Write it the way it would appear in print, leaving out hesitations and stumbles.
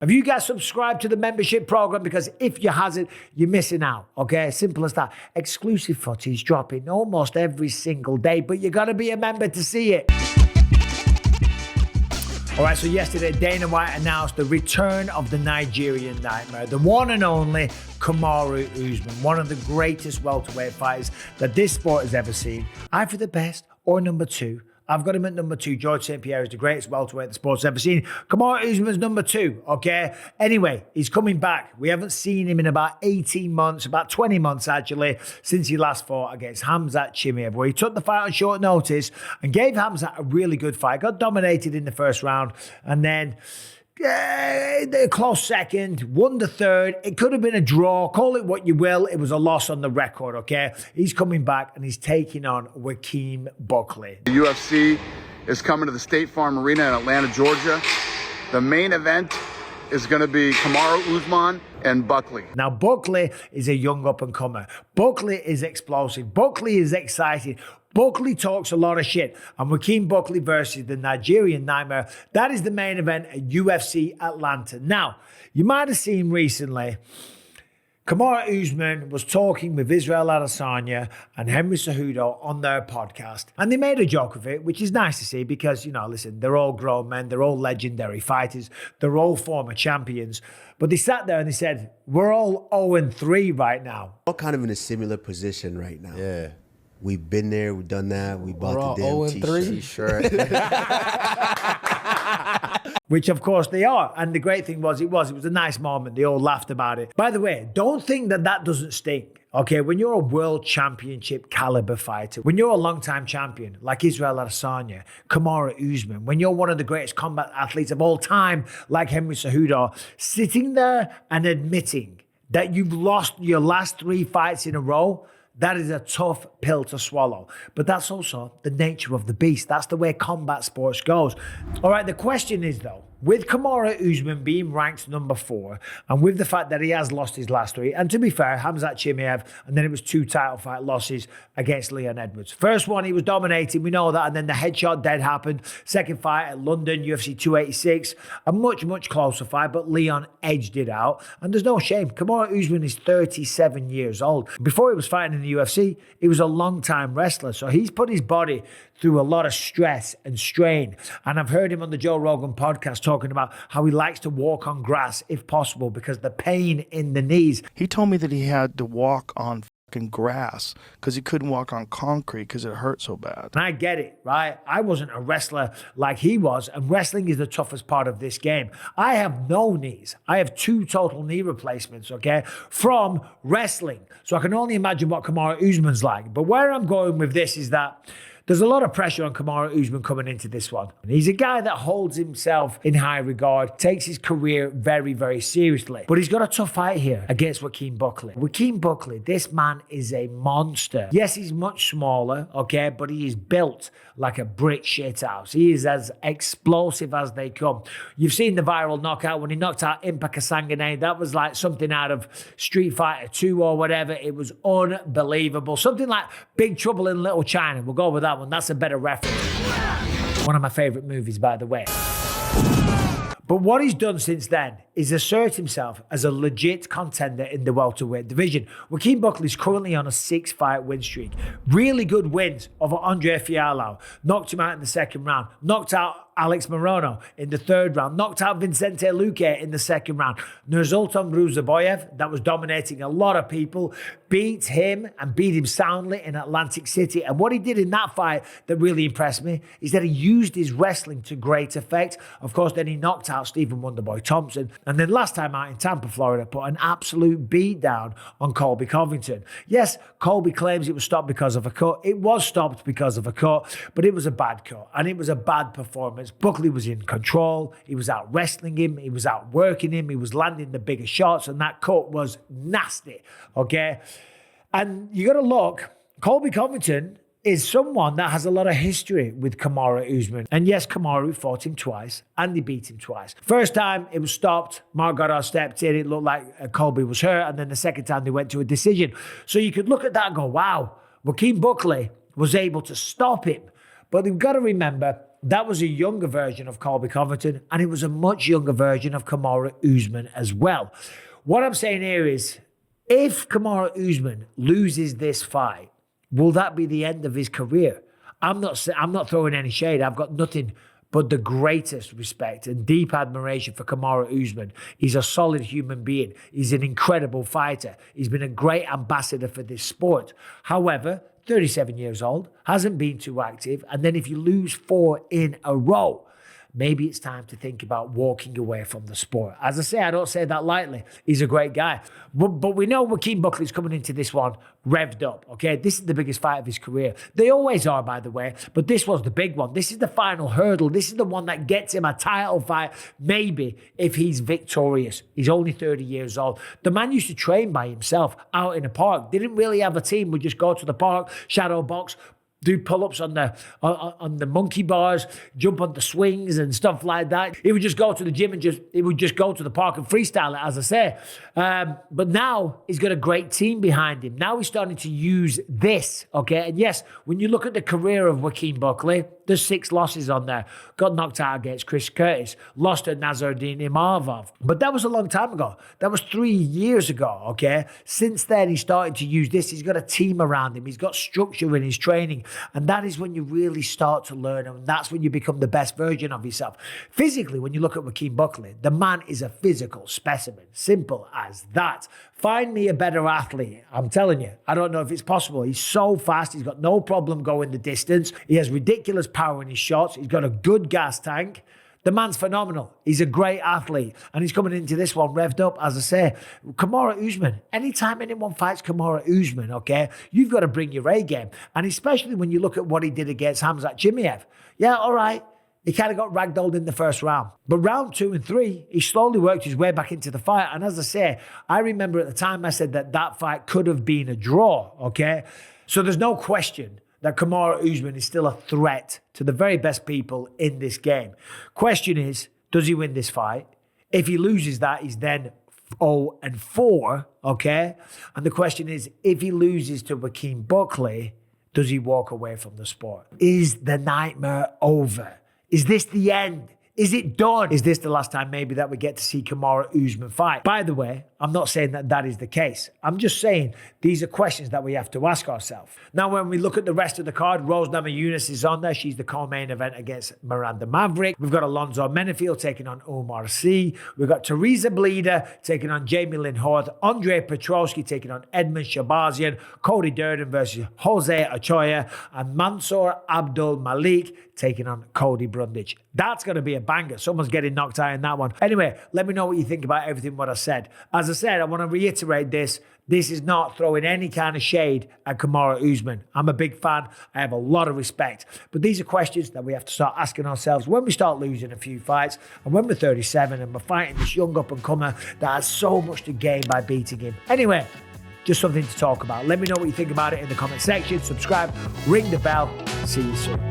Have you guys subscribed to the membership program? Because if you hasn't, you're missing out, okay? Simple as that. Exclusive footage dropping almost every single day, but you got to be a member to see it. All right, so yesterday, Dana White announced the return of the Nigerian Nightmare, the one and only Kamaru Usman, one of the greatest welterweight fighters that this sport has ever seen. Either the best or number two. I've got him at number two. George St. Pierre is the greatest welterweight the sport's ever seen. Kamaru Usman's number two, okay? Anyway, he's coming back. We haven't seen him in about 18 months, about 20 months actually, since he last fought against Khamzat Chimaev, where he took the fight on short notice and gave Khamzat a really good fight. Got dominated in the first round and then a close second, won the third. It could have been a draw. Call it what you will. It was a loss on the record, okay? He's coming back and he's taking on Joaquin Buckley. The UFC is coming to the State Farm Arena in Atlanta, Georgia. The main event is going to be Kamaru Usman and Buckley. Now, Buckley is a young up-and-comer. Buckley is explosive. Buckley is exciting. Buckley talks a lot of shit. And Joaquin Buckley versus the Nigerian Nightmare, that is the main event at UFC Atlanta. Now, you might have seen recently, Kamaru Usman was talking with Israel Adesanya and Henry Cejudo on their podcast. And they made a joke of it, which is nice to see because, you know, listen, they're all grown men. They're all legendary fighters. They're all former champions. But they sat there and they said, we're all 0-3 right now. All kind of in a similar position right now. Yeah. We've been there, we've done that, we bought the damn 0-3 t-shirt. Which of course they are. And the great thing was, it was a nice moment. They all laughed about it. By the way, don't think that that doesn't stink. Okay, when you're a world championship caliber fighter, when you're a long-time champion like Israel Adesanya, Kamaru Usman, when you're one of the greatest combat athletes of all time like Henry Cejudo, sitting there and admitting that you've lost your last 3 fights in a row, that is a tough pill to swallow. But that's also the nature of the beast. That's the way combat sports goes. All right, the question is though, with Kamaru Usman being ranked number 4, and with the fact that he has lost his last 3, and to be fair, Khamzat Chimaev, and then it was 2 title fight losses against Leon Edwards. First one, he was dominating, we know that, and then the headshot dead happened. Second fight at London, UFC 286, a much, much closer fight, but Leon edged it out. And there's no shame, Kamaru Usman is 37 years old. Before he was fighting in the UFC, he was a long-time wrestler, so he's put his body through a lot of stress and strain. And I've heard him on the Joe Rogan podcast talking about how he likes to walk on grass if possible because the pain in the knees. He told me that he had to walk on fucking grass because he couldn't walk on concrete because it hurt so bad. And I get it, right? I wasn't a wrestler like he was, and wrestling is the toughest part of this game. I have no knees. I have 2 total knee replacements, okay, from wrestling. So I can only imagine what Kamaru Usman's like. But where I'm going with this is that there's a lot of pressure on Kamaru Usman coming into this one. He's a guy that holds himself in high regard, takes his career very, very seriously. But he's got a tough fight here against Joaquin Buckley. Joaquin Buckley, this man is a monster. Yes, he's much smaller, okay, but he is built like a brick shithouse. He is as explosive as they come. You've seen the viral knockout when he knocked out Impa Kasanganay. That was like something out of Street Fighter 2 or whatever. It was unbelievable. Something like Big Trouble in Little China. We'll go with that one. That's a better reference. One of my favorite movies, by the way. But what he's done since then is assert himself as a legit contender in the welterweight division. Joaquin Buckley is currently on a 6-fight win streak. Really good wins over Andre Fialho. Knocked him out in the second round. Knocked out Alex Morono in the third round. Knocked out Vicente Luque in the second round. Nursultan Ruzaboyev, that was dominating a lot of people, beat him and beat him soundly in Atlantic City. And what he did in that fight that really impressed me is that he used his wrestling to great effect. Of course, then he knocked out Stephen Wonderboy Thompson. And then last time out in Tampa, Florida, put an absolute beat down on Colby Covington. Yes, Colby claims it was stopped because of a cut. It was stopped because of a cut, but it was a bad cut and it was a bad performance. Buckley was in control. He was out wrestling him. He was out working him. He was landing the bigger shots, and that cut was nasty, okay? And you got to look, Colby Covington is someone that has a lot of history with Kamaru Usman. And yes, Kamaru fought him twice, and he beat him twice. First time, it was stopped. Mark Goddard stepped in. It looked like Colby was hurt. And then the second time, they went to a decision. So you could look at that and go, wow, Joaquin Buckley was able to stop him. But you've got to remember, that was a younger version of Colby Covington, and it was a much younger version of Kamaru Usman as well. What I'm saying here is, if Kamaru Usman loses this fight, will that be the end of his career? I'm not throwing any shade. I've got nothing but the greatest respect and deep admiration for Kamaru Usman. He's a solid human being. He's an incredible fighter. He's been a great ambassador for this sport. However, 37 years old, hasn't been too active. And then if you lose 4 in a row, maybe it's time to think about walking away from the sport. As I say, I don't say that lightly. He's a great guy. But we know Joaquin Buckley's coming into this one revved up, okay? This is the biggest fight of his career. They always are, by the way, but this was the big one. This is the final hurdle. This is the one that gets him a title fight, maybe, if he's victorious. He's only 30 years old. The man used to train by himself out in a park. Didn't really have a team. Would just go to the park, shadow box, do pull-ups on the monkey bars, jump on the swings and stuff like that. He would just go to the gym and he would just go to the park and freestyle it, as I say. But now he's got a great team behind him. Now he's starting to use this, okay? And yes, when you look at the career of Joaquin Buckley, there's 6 losses on there. Got knocked out against Chris Curtis. Lost to Nasruddin Imavov. But that was a long time ago. That was 3 years ago, okay? Since then, he's started to use this. He's got a team around him. He's got structure in his training. And that is when you really start to learn. And that's when you become the best version of yourself. Physically, when you look at Joaquin Buckley, the man is a physical specimen. Simple as that. Find me a better athlete. I'm telling you, I don't know if it's possible. He's so fast. He's got no problem going the distance. He has ridiculous power in his shots. He's got a good gas tank. The man's phenomenal. He's a great athlete. And he's coming into this one revved up, as I say. Kamaru Usman, anytime anyone fights Kamaru Usman, okay, you've got to bring your A game. And especially when you look at what he did against Khamzat Chimaev. Yeah, all right. He kind of got ragdolled in the first round. But round 2 and 3, he slowly worked his way back into the fight. And as I say, I remember at the time I said that fight could have been a draw, okay? So there's no question that Kamaru Usman is still a threat to the very best people in this game. Question is, does he win this fight? If he loses that, he's then 0-4, okay? And the question is, if he loses to Joaquin Buckley, does he walk away from the sport? Is the nightmare over? Is this the end? Is it done? Is this the last time maybe that we get to see Kamaru Usman fight? By the way, I'm not saying that that is the case. I'm just saying these are questions that we have to ask ourselves. Now, when we look at the rest of the card, Rose Namajunas is on there. She's the co-main event against Miranda Maverick. We've got Alonzo Menefield taking on Omar Sy. We've got Teresa Bleeder taking on Jamie Lynn Horth. Andrei Petrosky taking on Edmund Shabazian. Cody Durden versus Jose Ochoa. And Mansour Abdul Malik taking on Cody Brundage. That's going to be a banger. Someone's getting knocked out in that one. Anyway, let me know what you think about everything what I said. As I said, I want to reiterate this. This is not throwing any kind of shade at Kamaru Usman. I'm a big fan. I have a lot of respect. But these are questions that we have to start asking ourselves when we start losing a few fights and when we're 37 and we're fighting this young up-and-comer that has so much to gain by beating him. Anyway, just something to talk about. Let me know what you think about it in the comment section. Subscribe, ring the bell. See you soon.